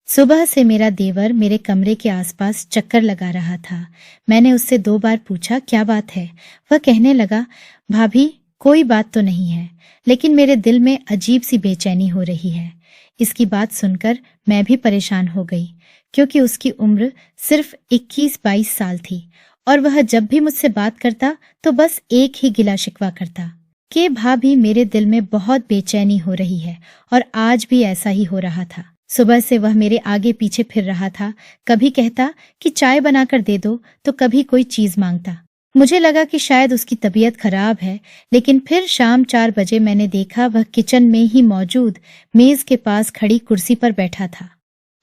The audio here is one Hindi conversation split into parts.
सुबह से मेरा देवर मेरे कमरे के आसपास चक्कर लगा रहा था। मैंने उससे 2 बार पूछा, क्या बात है? वह कहने लगा, भाभी कोई बात तो नहीं है, लेकिन मेरे दिल में अजीब सी बेचैनी हो रही है। इसकी बात सुनकर मैं भी परेशान हो गई, क्योंकि उसकी उम्र सिर्फ 21-22 साल थी और वह जब भी मुझसे बात करता तो बस एक ही गिला शिकवा करता कि भाभी मेरे दिल में बहुत बेचैनी हो रही है। और आज भी ऐसा ही हो रहा था। सुबह से वह मेरे आगे पीछे फिर रहा था। कभी कहता कि चाय बनाकर दे दो, तो कभी कोई चीज मांगता। मुझे लगा कि शायद उसकी तबीयत खराब है, लेकिन फिर शाम 4 बजे मैंने देखा वह किचन में ही मौजूद मेज के पास खड़ी कुर्सी पर बैठा था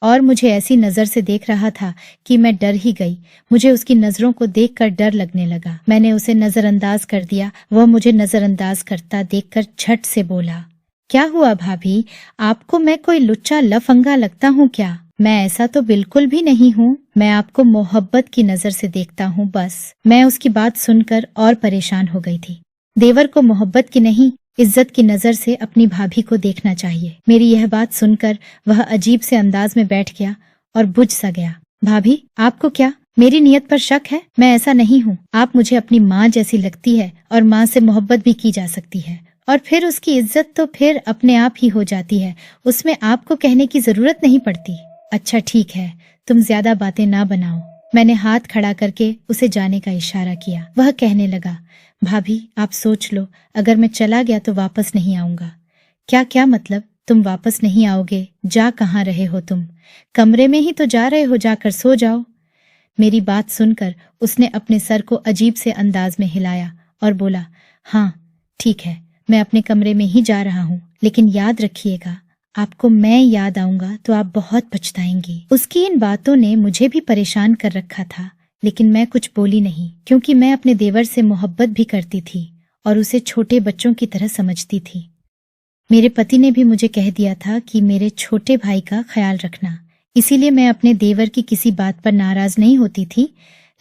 और मुझे ऐसी नजर से देख रहा था कि मैं डर ही गई। मुझे उसकी नजरों को देखकर डर लगने लगा। मैंने उसे नजरअंदाज कर दिया। वह मुझे नजरअंदाज करता देखकर झट से बोला, क्या हुआ भाभी? आपको मैं कोई लुच्चा लफंगा लगता हूँ क्या? मैं ऐसा तो बिल्कुल भी नहीं हूँ। मैं आपको मोहब्बत की नजर से देखता हूँ बस। मैं उसकी बात सुनकर और परेशान हो गई थी। देवर को मोहब्बत की नहीं, इज्जत की नजर से अपनी भाभी को देखना चाहिए। मेरी यह बात सुनकर वह अजीब से अंदाज में बैठ गया और बुझ सा गया। भाभी, आपको क्या मेरी नीयत पर शक है? मैं ऐसा नहीं हूँ। आप मुझे अपनी माँ जैसी लगती है और माँ से मोहब्बत भी की जा सकती है, और फिर उसकी इज्जत तो फिर अपने आप ही हो जाती है। उसमें आपको कहने की जरूरत नहीं पड़ती। अच्छा ठीक है, तुम ज्यादा बातें ना बनाओ। मैंने हाथ खड़ा करके उसे जाने का इशारा किया। वह कहने लगा, भाभी आप सोच लो, अगर मैं चला गया तो वापस नहीं आऊंगा। क्या क्या मतलब? तुम वापस नहीं आओगे? जा कहाँ रहे हो तुम? कमरे में ही तो जा रहे हो, जाकर सो जाओ। मेरी बात सुनकर उसने अपने सर को अजीब से अंदाज में हिलाया और बोला, हाँ ठीक है, मैं अपने कमरे में ही जा रहा हूँ, लेकिन याद रखिएगा, आपको मैं याद आऊंगा तो आप बहुत पछताएंगी। उसकी इन बातों ने मुझे भी परेशान कर रखा था, लेकिन मैं कुछ बोली नहीं, क्योंकि मैं अपने देवर से मोहब्बत भी करती थी और उसे छोटे बच्चों की तरह समझती थी। मेरे पति ने भी मुझे कह दिया था कि मेरे छोटे भाई का ख्याल रखना, इसीलिए मैं अपने देवर की किसी बात पर नाराज नहीं होती थी।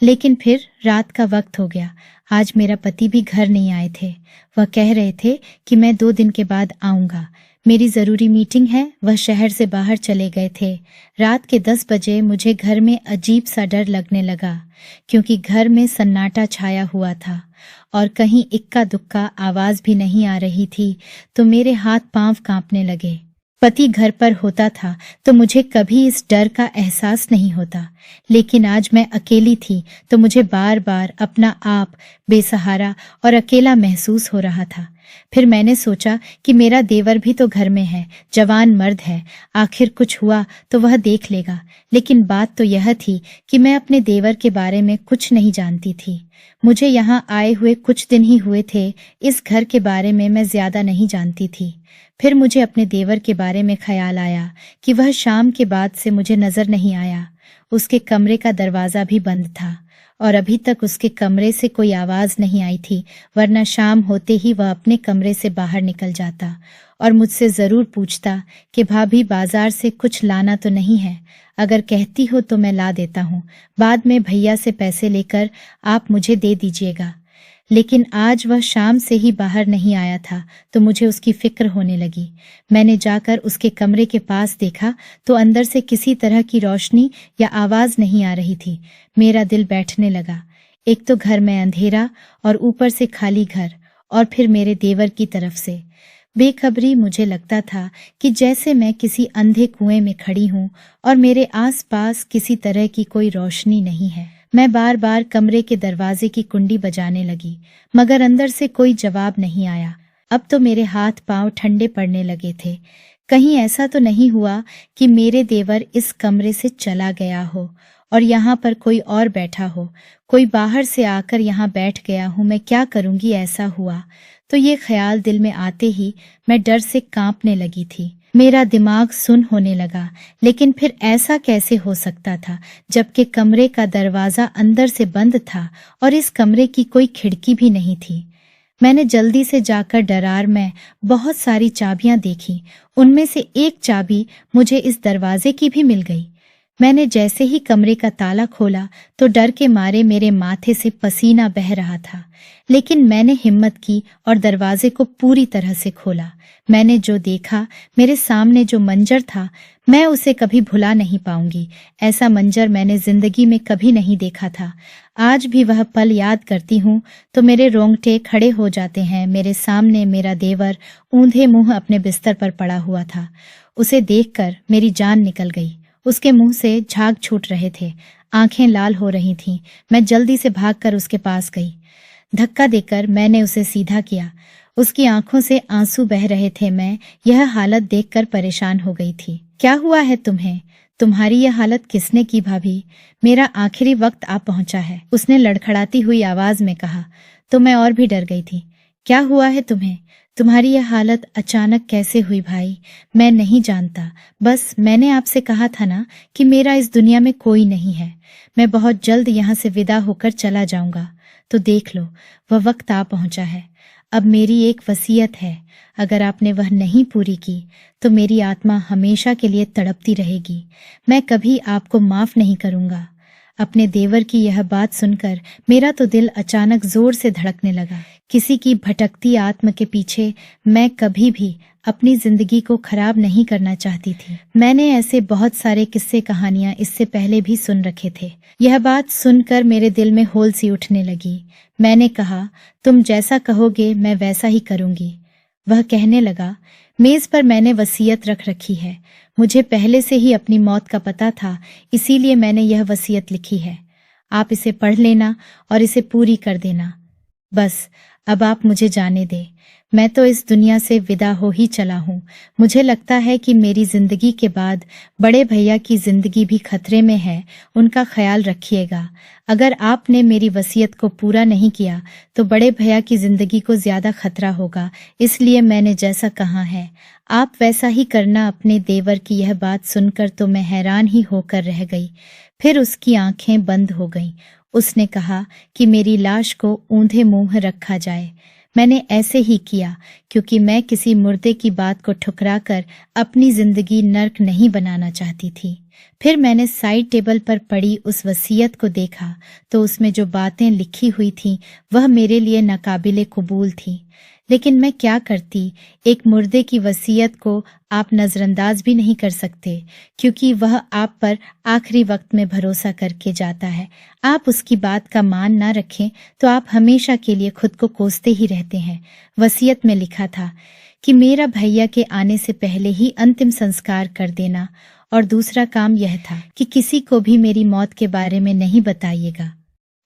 लेकिन फिर रात का वक्त हो गया। आज मेरा पति भी घर नहीं आए थे। वह कह रहे थे कि मैं 2 दिन के बाद आऊंगा, मेरी जरूरी मीटिंग है। वह शहर से बाहर चले गए थे। रात के 10 बजे मुझे घर में अजीब सा डर लगने लगा, क्योंकि घर में सन्नाटा छाया हुआ था और कहीं इक्का दुक्का आवाज भी नहीं आ रही थी। तो मेरे हाथ पांव कांपने लगे। पति घर पर होता था तो मुझे कभी इस डर का एहसास नहीं होता, लेकिन आज मैं अकेली थी तो मुझे बार बार अपना आप बेसहारा और अकेला महसूस हो रहा था। फिर मैंने सोचा कि मेरा देवर भी तो घर में है, जवान मर्द है, आखिर कुछ हुआ तो वह देख लेगा। लेकिन बात तो यह थी कि मैं अपने देवर के बारे में कुछ नहीं जानती थी। मुझे यहाँ आए हुए कुछ दिन ही हुए थे। इस घर के बारे में मैं ज्यादा नहीं जानती थी। फिर मुझे अपने देवर के बारे में ख्याल आया कि वह शाम के बाद से मुझे नजर नहीं आया। उसके कमरे का दरवाजा भी बंद था और अभी तक उसके कमरे से कोई आवाज नहीं आई थी, वरना शाम होते ही वह अपने कमरे से बाहर निकल जाता और मुझसे जरूर पूछता कि भाभी बाजार से कुछ लाना तो नहीं है? अगर कहती हो तो मैं ला देता हूँ, बाद में भैया से पैसे लेकर आप मुझे दे दीजिएगा। लेकिन आज वह शाम से ही बाहर नहीं आया था तो मुझे उसकी फिक्र होने लगी। मैंने जाकर उसके कमरे के पास देखा तो अंदर से किसी तरह की रोशनी या आवाज नहीं आ रही थी। मेरा दिल बैठने लगा। एक तो घर में अंधेरा और ऊपर से खाली घर, और फिर मेरे देवर की तरफ से बेखबरी। मुझे लगता था कि जैसे मैं किसी अंधे कुएं में खड़ी हूँ और मेरे आसपास किसी तरह की कोई रोशनी नहीं है। मैं बार बार कमरे के दरवाजे की कुंडी बजाने लगी, मगर अंदर से कोई जवाब नहीं आया। अब तो मेरे हाथ पांव ठंडे पड़ने लगे थे। कहीं ऐसा तो नहीं हुआ कि मेरे देवर इस कमरे से चला गया हो और यहाँ पर कोई और बैठा हो? कोई बाहर से आकर यहाँ बैठ गया हूँ, मैं क्या करूँगी ऐसा हुआ तो? ये ख्याल दिल में आते ही मैं डर से कांपने लगी थी। मेरा दिमाग सुन्न होने लगा। लेकिन फिर ऐसा कैसे हो सकता था, जबकि कमरे का दरवाजा अंदर से बंद था और इस कमरे की कोई खिड़की भी नहीं थी। मैंने जल्दी से जाकर दरार में बहुत सारी चाबियां देखी। उनमें से एक चाबी मुझे इस दरवाजे की भी मिल गई। मैंने जैसे ही कमरे का ताला खोला तो डर के मारे मेरे माथे से पसीना बह रहा था, लेकिन मैंने हिम्मत की और दरवाजे को पूरी तरह से खोला। मैंने जो देखा, मेरे सामने जो मंजर था, मैं उसे कभी भुला नहीं पाऊंगी। ऐसा मंजर मैंने जिंदगी में कभी नहीं देखा था। आज भी वह पल याद करती हूँ तो मेरे रोंगटे खड़े हो जाते हैं। मेरे सामने मेरा देवर ऊंधे मुंह अपने बिस्तर पर पड़ा हुआ था। उसे देखकर मेरी जान निकल गई। उसके मुंह से झाग छूट रहे थे, आंखें लाल हो रही थीं। मैं जल्दी से भागकर उसके पास गई। धक्का देकर मैंने उसे सीधा किया। उसकी आंखों से आंसू बह रहे थे। मैं यह हालत देखकर परेशान हो गई थी। क्या हुआ है तुम्हें? तुम्हारी यह हालत किसने की भाभी? मेरा आखिरी वक्त आ पहुंचा है, उसने लड़खड़ाती हुई आवाज में कहा। तो मैं और भी डर गई थी। क्या हुआ है तुम्हें? तुम्हारी यह हालत अचानक कैसे हुई भाई? मैं नहीं जानता। बस मैंने आपसे कहा था ना कि मेरा इस दुनिया में कोई नहीं है। मैं बहुत जल्द यहाँ से विदा होकर चला जाऊंगा। तो देख लो, वह वक्त आ पहुंचा है। अब मेरी एक वसीयत है, अगर आपने वह नहीं पूरी की तो मेरी आत्मा हमेशा के लिए तड़पती रहेगी। मैं कभी आपको माफ नहीं करूंगा। अपने देवर की यह बात सुनकर मेरा तो दिल अचानक जोर से धड़कने लगा। किसी की भटकती आत्मा के पीछे मैं कभी भी अपनी जिंदगी को खराब नहीं करना चाहती थी। मैंने ऐसे बहुत सारे किस्से कहानियां इससे पहले भी सुन रखे थे। यह बात सुनकर मेरे दिल में होल सी उठने लगी। मैंने कहा, तुम जैसा कहोगे मैं वैसा ही करूंगी। वह कहने लगा, मेज पर मैंने वसीयत रख रखी है। मुझे पहले से ही अपनी मौत का पता था, इसीलिए मैंने यह वसीयत लिखी है। आप इसे पढ़ लेना और इसे पूरी कर देना। बस अब आप मुझे जाने दे। मैं तो इस दुनिया से विदा हो ही चला हूँ। मुझे लगता है कि मेरी जिंदगी के बाद बड़े भैया की जिंदगी भी खतरे में है। उनका ख्याल रखिएगा। अगर आपने मेरी वसीयत को पूरा नहीं किया तो बड़े भैया की जिंदगी को ज्यादा खतरा होगा। इसलिए मैंने जैसा कहा है आप वैसा ही करना। अपने देवर की यह बात सुनकर तो मैं हैरान ही होकर रह गई। फिर उसकी आंखें बंद हो गईं। उसने कहा कि मेरी लाश को ऊंधे मुंह रखा जाए। मैंने ऐसे ही किया क्योंकि मैं किसी मुर्दे की बात को ठुकराकर अपनी जिंदगी नर्क नहीं बनाना चाहती थी। फिर मैंने साइड टेबल पर पड़ी उस वसीयत को देखा तो उसमें जो बातें लिखी हुई थीं वह मेरे लिए नाकाबिले कबूल थी। लेकिन मैं क्या करती? एक मुर्दे की वसीयत को आप नजरअंदाज भी नहीं कर सकते क्योंकि वह आप पर आखिरी वक्त में भरोसा करके जाता है। आप उसकी बात का मान ना रखें तो आप हमेशा के लिए खुद को कोसते ही रहते हैं। वसीयत में लिखा था कि मेरा भैया के आने से पहले ही अंतिम संस्कार कर देना, और दूसरा काम यह था कि किसी को भी मेरी मौत के बारे में नहीं बताइएगा।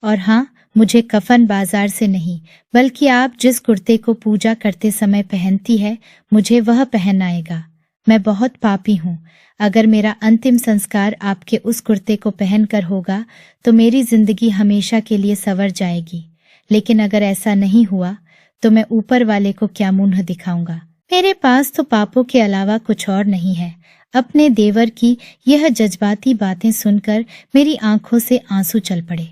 और हाँ, मुझे कफन बाजार से नहीं बल्कि आप जिस कुर्ते को पूजा करते समय पहनती है मुझे वह पहनाएगा। मैं बहुत पापी हूँ। अगर मेरा अंतिम संस्कार आपके उस कुर्ते को पहनकर होगा तो मेरी जिंदगी हमेशा के लिए संवर जाएगी। लेकिन अगर ऐसा नहीं हुआ तो मैं ऊपर वाले को क्या मुंह दिखाऊंगा? मेरे पास तो पापों के अलावा कुछ और नहीं है। अपने देवर की यह जज्बाती बातें सुनकर मेरी आंखों से आंसू चल पड़े।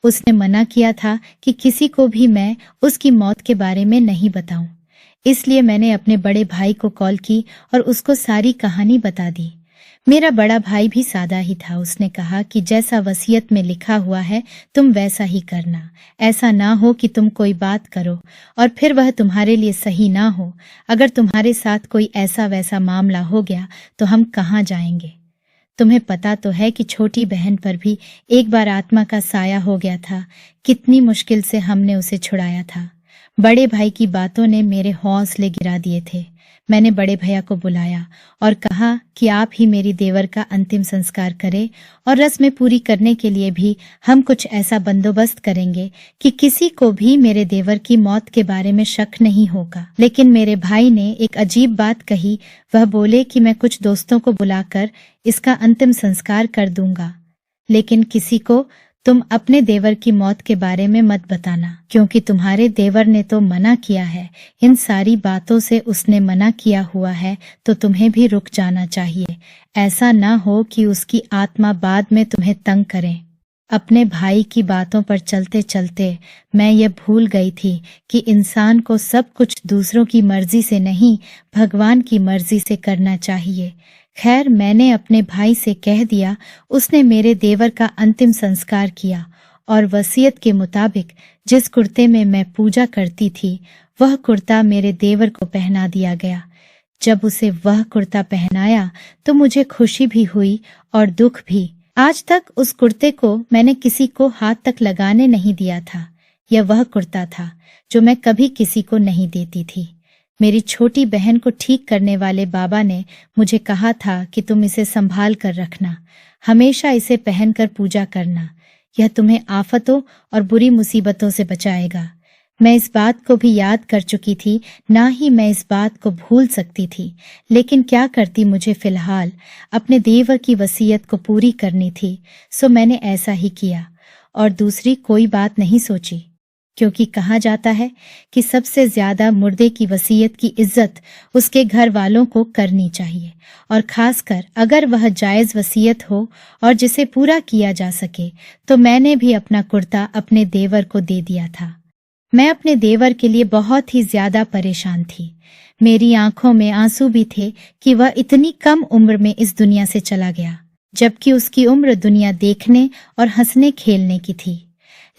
उसने मना किया था कि किसी को भी मैं उसकी मौत के बारे में नहीं बताऊं। इसलिए मैंने अपने बड़े भाई को कॉल की और उसको सारी कहानी बता दी। मेरा बड़ा भाई भी सादा ही था। उसने कहा कि जैसा वसीयत में लिखा हुआ है तुम वैसा ही करना। ऐसा ना हो कि तुम कोई बात करो और फिर वह तुम्हारे लिए सही ना हो। अगर तुम्हारे साथ कोई ऐसा वैसा मामला हो गया तो हम कहाँ जाएंगे? तुम्हें पता तो है कि छोटी बहन पर भी एक बार आत्मा का साया हो गया था। कितनी मुश्किल से हमने उसे छुड़ाया था। बड़े भाई की बातों ने मेरे हौसले गिरा दिए थे। मैंने बड़े भैया को बुलाया और कहा कि आप ही मेरी देवर का अंतिम संस्कार करें और रस्में पूरी करने के लिए भी हम कुछ ऐसा बंदोबस्त करेंगे कि किसी को भी मेरे देवर की मौत के बारे में शक नहीं होगा। लेकिन मेरे भाई ने एक अजीब बात कही। वह बोले कि मैं कुछ दोस्तों को बुलाकर इसका अंतिम संस्कार कर दूंगा, लेकिन किसी को तुम अपने देवर की मौत के बारे में मत बताना, क्योंकि तुम्हारे देवर ने तो मना किया है। इन सारी बातों से उसने मना किया हुआ है तो तुम्हें भी रुक जाना चाहिए। ऐसा ना हो कि उसकी आत्मा बाद में तुम्हें तंग करे। अपने भाई की बातों पर चलते चलते मैं ये भूल गई थी कि इंसान को सब कुछ दूसरों की मर्जी से नहीं, भगवान की मर्जी से करना चाहिए। खैर, मैंने अपने भाई से कह दिया। उसने मेरे देवर का अंतिम संस्कार किया और वसीयत के मुताबिक जिस कुर्ते में मैं पूजा करती थी वह कुर्ता मेरे देवर को पहना दिया गया। जब उसे वह कुर्ता पहनाया तो मुझे खुशी भी हुई और दुख भी। आज तक उस कुर्ते को मैंने किसी को हाथ तक लगाने नहीं दिया था। यह वह कुर्ता था जो मैं कभी किसी को नहीं देती थी। मेरी छोटी बहन को ठीक करने वाले बाबा ने मुझे कहा था कि तुम इसे संभाल कर रखना, हमेशा इसे पहनकर पूजा करना, यह तुम्हें आफतों और बुरी मुसीबतों से बचाएगा। मैं इस बात को भी याद कर चुकी थी, ना ही मैं इस बात को भूल सकती थी, लेकिन क्या करती, मुझे फिलहाल अपने देवर की वसीयत को पूरी करनी थी, सो मैंने ऐसा ही किया और दूसरी कोई बात नहीं सोची। क्योंकि कहा जाता है कि सबसे ज्यादा मुर्दे की वसीयत की इज्जत उसके घर वालों को करनी चाहिए, और खासकर अगर वह जायज वसीयत हो और जिसे पूरा किया जा सके। तो मैंने भी अपना कुर्ता अपने देवर को दे दिया था। मैं अपने देवर के लिए बहुत ही ज्यादा परेशान थी। मेरी आंखों में आंसू भी थे कि वह इतनी कम उम्र में इस दुनिया से चला गया, जबकि उसकी उम्र दुनिया देखने और हंसने खेलने की थी।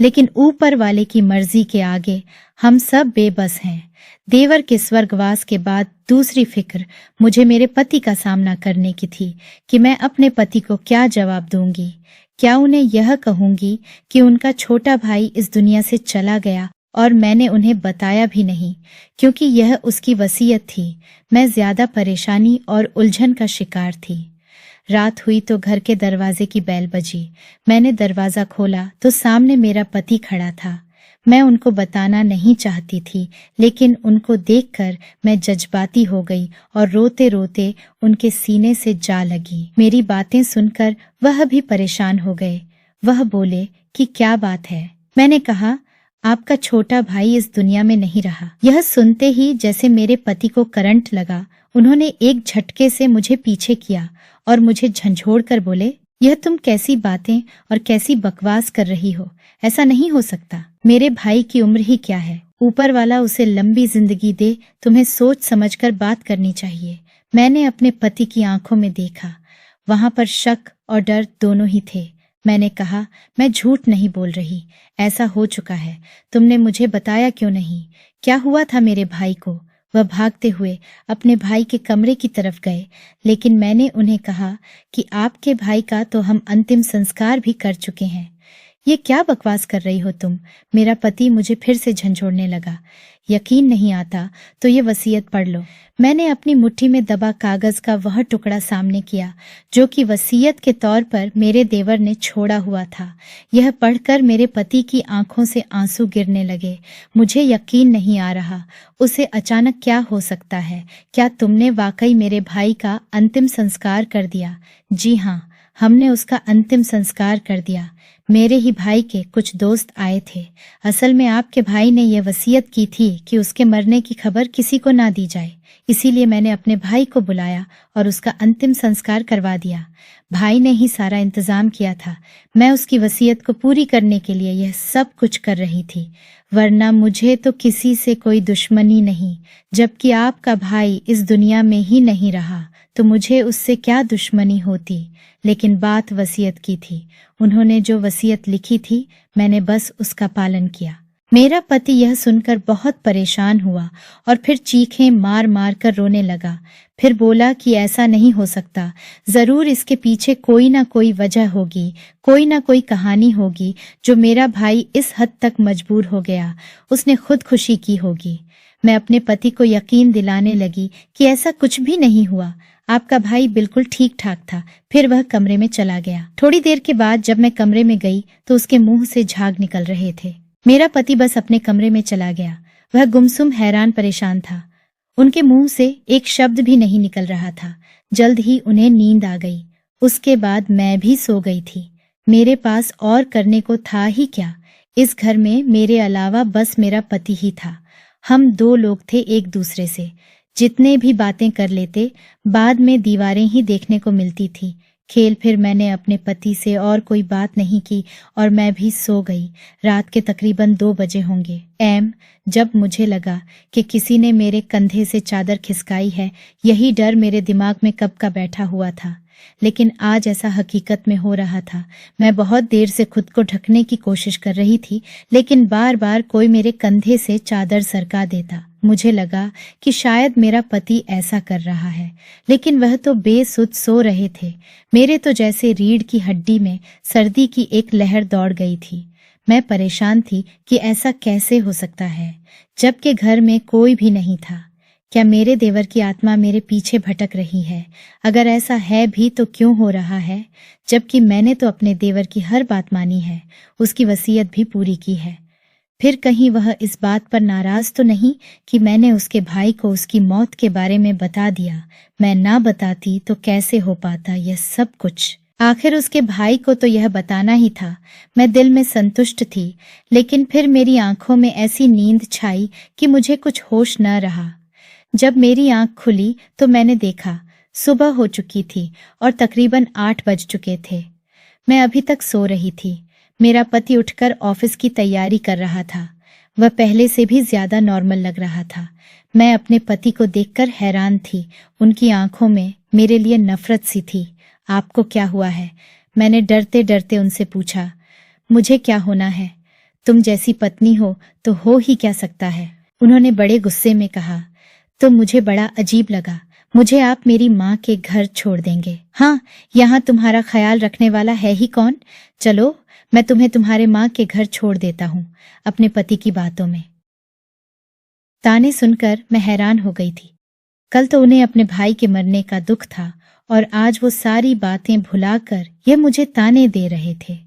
लेकिन ऊपर वाले की मर्जी के आगे हम सब बेबस हैं। देवर के स्वर्गवास के बाद दूसरी फिक्र मुझे मेरे पति का सामना करने की थी कि मैं अपने पति को क्या जवाब दूंगी। क्या उन्हें यह कहूंगी कि उनका छोटा भाई इस दुनिया से चला गया और मैंने उन्हें बताया भी नहीं, क्योंकि यह उसकी वसीयत थी। मैं ज्यादा परेशानी और उलझन का शिकार थी। रात हुई तो घर के दरवाजे की बेल बजी। मैंने दरवाजा खोला तो सामने मेरा पति खड़ा था। मैं उनको बताना नहीं चाहती थी, लेकिन उनको देखकर मैं जज्बाती हो गई और रोते रोते उनके सीने से जा लगी। मेरी बातें सुनकर वह भी परेशान हो गए। वह बोले कि क्या बात है। मैंने कहा, आपका छोटा भाई इस दुनिया में नहीं रहा। यह सुनते ही जैसे मेरे पति को करंट लगा। उन्होंने एक झटके से मुझे पीछे किया और मुझे झंझोड़ कर बोले, यह तुम कैसी बातें और कैसी बकवास कर रही हो, ऐसा नहीं हो सकता। मेरे भाई की उम्र ही क्या है, ऊपर वाला उसे लंबी जिंदगी दे, तुम्हें सोच समझकर बात करनी चाहिए। मैंने अपने पति की आंखों में देखा, वहां पर शक और डर दोनों ही थे। मैंने कहा, मैं झूठ नहीं बोल रही, ऐसा हो चुका है। तुमने मुझे बताया क्यों नहीं? क्या हुआ था मेरे भाई को? वह भागते हुए अपने भाई के कमरे की तरफ गए, लेकिन मैंने उन्हें कहा कि आपके भाई का तो हम अंतिम संस्कार भी कर चुके हैं। ये क्या बकवास कर रही हो तुम? मेरा पति मुझे फिर से झंझोड़ने लगा। यकीन नहीं आता तो ये वसीयत पढ़ लो। मैंने अपनी मुट्ठी में दबा कागज का वह टुकड़ा सामने किया जो कि वसीयत के तौर पर मेरे देवर ने छोड़ा हुआ था। यह पढ़कर मेरे पति की आंखों से आंसू गिरने लगे। मुझे यकीन नहीं आ रहा, उसे अचानक क्या हो सकता है? क्या तुमने वाकई मेरे भाई का अंतिम संस्कार कर दिया? जी हाँ, हमने उसका अंतिम संस्कार कर दिया। मेरे ही भाई के कुछ दोस्त आए थे। असल में आपके भाई ने यह वसीयत की थी कि उसके मरने की खबर किसी को ना दी जाए, इसीलिए मैंने अपने भाई को बुलाया और उसका अंतिम संस्कार करवा दिया। भाई ने ही सारा इंतजाम किया था। मैं उसकी वसीयत को पूरी करने के लिए यह सब कुछ कर रही थी, वरना मुझे तो किसी से कोई दुश्मनी नहीं। जबकि आपका भाई इस दुनिया में ही नहीं रहा तो मुझे उससे क्या दुश्मनी होती। लेकिन बात वसीयत की थी। उन्होंने जो वसीयत लिखी थी, मैंने बस उसका पालन किया। मेरा पति यह सुनकर बहुत परेशान हुआ और फिर चीखें मार मार कर रोने लगा। फिर बोला कि ऐसा नहीं हो सकता, जरूर इसके पीछे कोई ना कोई वजह होगी, कोई ना कोई कहानी होगी जो मेरा भाई इस हद तक मजबूर हो गया। उसने खुदकुशी की होगी। मैं अपने पति को यकीन दिलाने लगी कि ऐसा कुछ भी नहीं हुआ, आपका भाई बिल्कुल ठीक ठाक था। फिर वह कमरे में चला गया। थोड़ी देर के बाद जब मैं कमरे में गई तो उसके मुंह से झाग निकल रहे थे। मेरा पति बस अपने कमरे में चला गया। वह गुमसुम हैरान परेशान था। उनके मुंह से एक शब्द भी नहीं निकल रहा था। जल्द ही उन्हें नींद आ गई। उसके बाद मैं भी सो गई थी। मेरे पास और करने को था ही क्या। इस घर में मेरे अलावा बस मेरा पति ही था। हम दो लोग थे एक दूसरे से। जितने भी बातें कर लेते, बाद में दीवारें ही देखने को मिलती थी, खेल फिर मैंने अपने पति से और कोई बात नहीं की और मैं भी सो गई। रात के तकरीबन 2 बजे होंगे जब मुझे लगा कि किसी ने मेरे कंधे से चादर खिसकाई है। यही डर मेरे दिमाग में कब का बैठा हुआ था, लेकिन आज ऐसा हकीकत में हो रहा था। मैं बहुत देर से खुद को ढकने की कोशिश कर रही थी, लेकिन बार बार कोई मेरे कंधे से चादर सरका देता। मुझे लगा कि शायद मेरा पति ऐसा कर रहा है, लेकिन वह तो बेसुध सो रहे थे। मेरे तो जैसे रीढ़ की हड्डी में सर्दी की एक लहर दौड़ गई थी। मैं परेशान थी कि ऐसा कैसे हो सकता है, जबकि घर में कोई भी नहीं था। क्या मेरे देवर की आत्मा मेरे पीछे भटक रही है? अगर ऐसा है भी तो क्यों हो रहा है, जबकि मैंने तो अपने देवर की हर बात मानी है, उसकी वसीयत भी पूरी की है। फिर कहीं वह इस बात पर नाराज तो नहीं कि मैंने उसके भाई को उसकी मौत के बारे में बता दिया। मैं ना बताती तो कैसे हो पाता यह सब कुछ। आखिर उसके भाई को तो यह बताना ही था। मैं दिल में संतुष्ट थी, लेकिन फिर मेरी आंखों में ऐसी नींद छाई कि मुझे कुछ होश न रहा। जब मेरी आंख खुली तो मैंने देखा सुबह हो चुकी थी और तकरीबन 8 बज चुके थे। मैं अभी तक सो रही थी। मेरा पति उठकर ऑफिस की तैयारी कर रहा था। वह पहले से भी ज्यादा नॉर्मल लग रहा था। मैं अपने पति को देखकर हैरान थी। उनकी आंखों में मेरे लिए नफरत सी थी। आपको क्या हुआ है? मैंने डरते डरते उनसे पूछा। मुझे क्या होना है? तुम जैसी पत्नी हो ही क्या सकता है? उन्होंने बड़े गुस्से में कहा। तो मुझे बड़ा अजीब लगा। मुझे आप मेरी माँ के घर छोड़ देंगे? हाँ, यहाँ तुम्हारा ख्याल रखने वाला है ही कौन? चलो, मैं तुम्हें तुम्हारे माँ के घर छोड़ देता हूँ। अपने पति की बातों में ताने सुनकर मैं हैरान हो गई थी। कल तो उन्हें अपने भाई के मरने का दुख था और आज वो सारी बातें भुलाकर ये मुझे ताने दे रहे थे।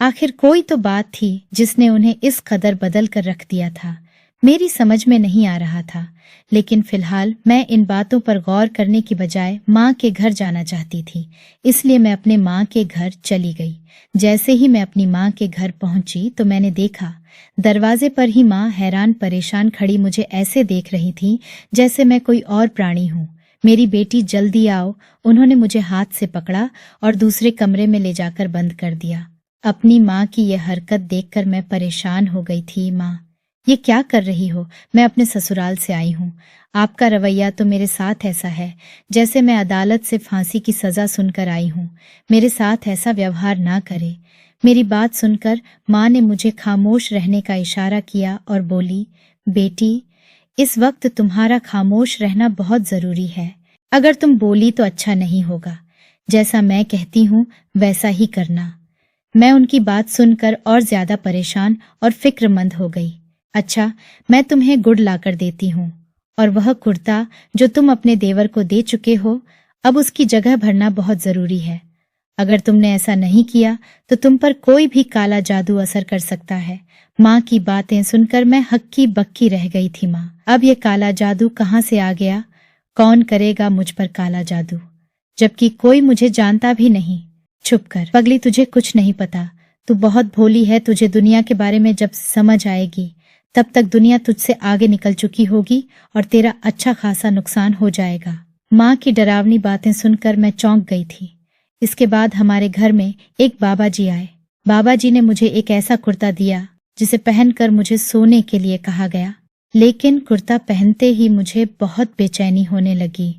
आखिर कोई तो बात थी जिसने उन्हें इस कदर बदल कर रख दिया था। मेरी समझ में नहीं आ रहा था, लेकिन फिलहाल मैं इन बातों पर गौर करने की बजाय माँ के घर जाना चाहती थी। इसलिए मैं अपने माँ के घर चली गई। जैसे ही मैं अपनी माँ के घर पहुंची तो मैंने देखा दरवाजे पर ही माँ हैरान परेशान खड़ी मुझे ऐसे देख रही थी जैसे मैं कोई और प्राणी हूँ। मेरी बेटी जल्दी आओ। उन्होंने मुझे हाथ से पकड़ा और दूसरे कमरे में ले जाकर बंद कर दिया। अपनी माँ की यह हरकत देखकर मैं परेशान हो गई थी। माँ, ये क्या कर रही हो? मैं अपने ससुराल से आई हूँ। आपका रवैया तो मेरे साथ ऐसा है जैसे मैं अदालत से फांसी की सजा सुनकर आई हूँ। मेरे साथ ऐसा व्यवहार ना करे। मेरी बात सुनकर माँ ने मुझे खामोश रहने का इशारा किया और बोली, बेटी, इस वक्त तुम्हारा खामोश रहना बहुत जरूरी है। अगर तुम बोली तो अच्छा नहीं होगा। जैसा मैं कहती हूँ वैसा ही करना। मैं उनकी बात सुनकर और ज्यादा परेशान और फिक्रमंद हो गई। अच्छा, मैं तुम्हें गुड़ लाकर देती हूँ, और वह कुर्ता जो तुम अपने देवर को दे चुके हो, अब उसकी जगह भरना बहुत जरूरी है। अगर तुमने ऐसा नहीं किया तो तुम पर कोई भी काला जादू असर कर सकता है। माँ की बातें सुनकर मैं हक्की बक्की रह गई थी। माँ, अब ये काला जादू कहाँ से आ गया? कौन करेगा मुझ पर काला जादू, जबकि कोई मुझे जानता भी नहीं? चुप कर पगली, तुझे कुछ नहीं पता। तू बहुत भोली है। तुझे दुनिया के बारे में जब समझ आएगी तब तक दुनिया तुझसे आगे निकल चुकी होगी और तेरा अच्छा खासा नुकसान हो जाएगा। माँ की डरावनी बातें सुनकर मैं चौंक गई थी। इसके बाद हमारे घर में एक बाबा जी आए। बाबा जी ने मुझे एक ऐसा कुर्ता दिया जिसे पहनकर मुझे सोने के लिए कहा गया, लेकिन कुर्ता पहनते ही मुझे बहुत बेचैनी होने लगी।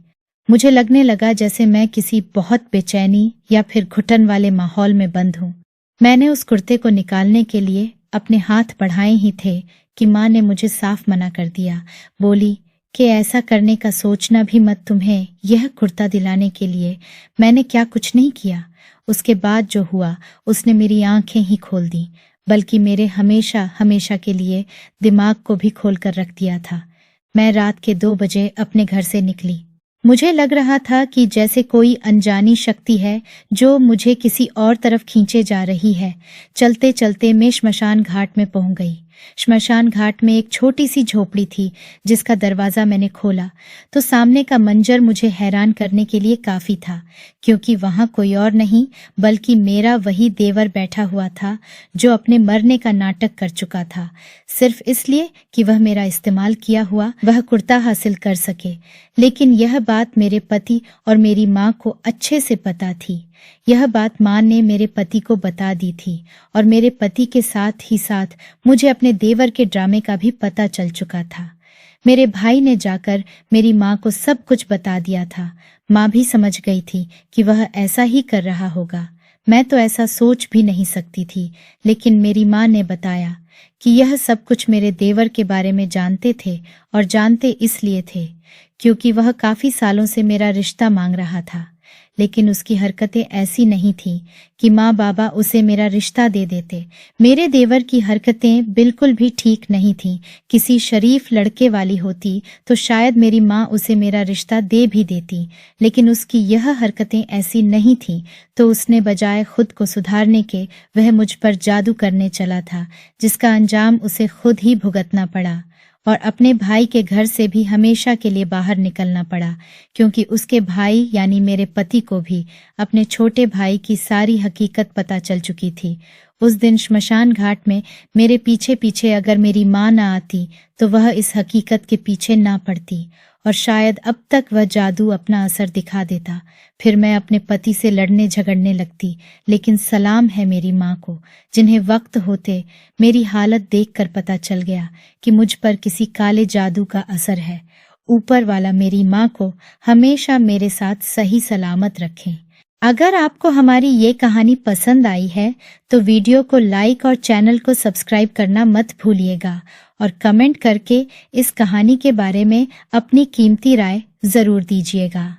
मुझे लगने लगा जैसे मैं किसी बहुत बेचैनी या फिर घुटन वाले माहौल में बंद हूँ। मैंने उस कुर्ते को निकालने के लिए अपने हाथ बढ़ाए ही थे कि माँ ने मुझे साफ मना कर दिया। बोली कि ऐसा करने का सोचना भी मत। तुम्हें यह कुर्ता दिलाने के लिए मैंने क्या कुछ नहीं किया। उसके बाद जो हुआ उसने मेरी आंखें ही खोल दी, बल्कि मेरे हमेशा हमेशा के लिए दिमाग को भी खोल कर रख दिया था। मैं रात के 2 बजे अपने घर से निकली। मुझे लग रहा था कि जैसे कोई अनजानी शक्ति है जो मुझे किसी और तरफ खींचे जा रही है। चलते चलते मैं श्मशान घाट में पहुंच गई। श्मशान घाट में एक छोटी सी झोपड़ी थी जिसका दरवाजा मैंने खोला तो सामने का मंजर मुझे हैरान करने के लिए काफी था, क्योंकि वहां कोई और नहीं बल्कि मेरा वही देवर बैठा हुआ था जो अपने मरने का नाटक कर चुका था, सिर्फ इसलिए कि वह मेरा इस्तेमाल किया हुआ वह कुर्ता हासिल कर सके। लेकिन यह बात मेरे पति और मेरी माँ को अच्छे से पता थी। यह बात माँ ने मेरे पति को बता दी थी और मेरे पति के साथ ही साथ मुझे अपने देवर के ड्रामे का भी पता चल चुका था। मेरे भाई ने जाकर मेरी माँ को सब कुछ बता दिया था। माँ भी समझ गई थी कि वह ऐसा ही कर रहा होगा। मैं तो ऐसा सोच भी नहीं सकती थी, लेकिन मेरी माँ ने बताया कि यह सब कुछ मेरे देवर के बारे में जानते थे और जानते इसलिए थे क्योंकि वह काफी सालों से मेरा रिश्ता मांग रहा था। लेकिन उसकी हरकतें ऐसी नहीं थीं कि माँ बाबा उसे मेरा रिश्ता दे देते। मेरे देवर की हरकतें बिल्कुल भी ठीक नहीं थीं। किसी शरीफ लड़के वाली होती तो शायद मेरी माँ उसे मेरा रिश्ता दे भी देती, लेकिन उसकी यह हरकतें ऐसी नहीं थीं, तो उसने बजाय खुद को सुधारने के वह मुझ पर जादू करने चला था, जिसका अंजाम उसे खुद ही भुगतना पड़ा और अपने भाई के घर से भी हमेशा के लिए बाहर निकलना पड़ा, क्योंकि उसके भाई यानी मेरे पति को भी अपने छोटे भाई की सारी हकीकत पता चल चुकी थी। उस दिन श्मशान घाट में मेरे पीछे पीछे अगर मेरी माँ न आती तो वह इस हकीकत के पीछे ना पड़ती और शायद अब तक वह जादू अपना असर दिखा देता। फिर मैं अपने पति से लड़ने झगड़ने लगती, लेकिन सलाम है मेरी माँ को, जिन्हें वक्त होते मेरी हालत देखकर पता चल गया कि मुझ पर किसी काले जादू का असर है। ऊपर वाला मेरी माँ को हमेशा मेरे साथ सही सलामत रखे। अगर आपको हमारी ये कहानी पसंद आई है तो वीडियो को लाइक और चैनल को सब्सक्राइब करना मत भूलिएगा और कमेंट करके इस कहानी के बारे में अपनी कीमती राय जरूर दीजिएगा।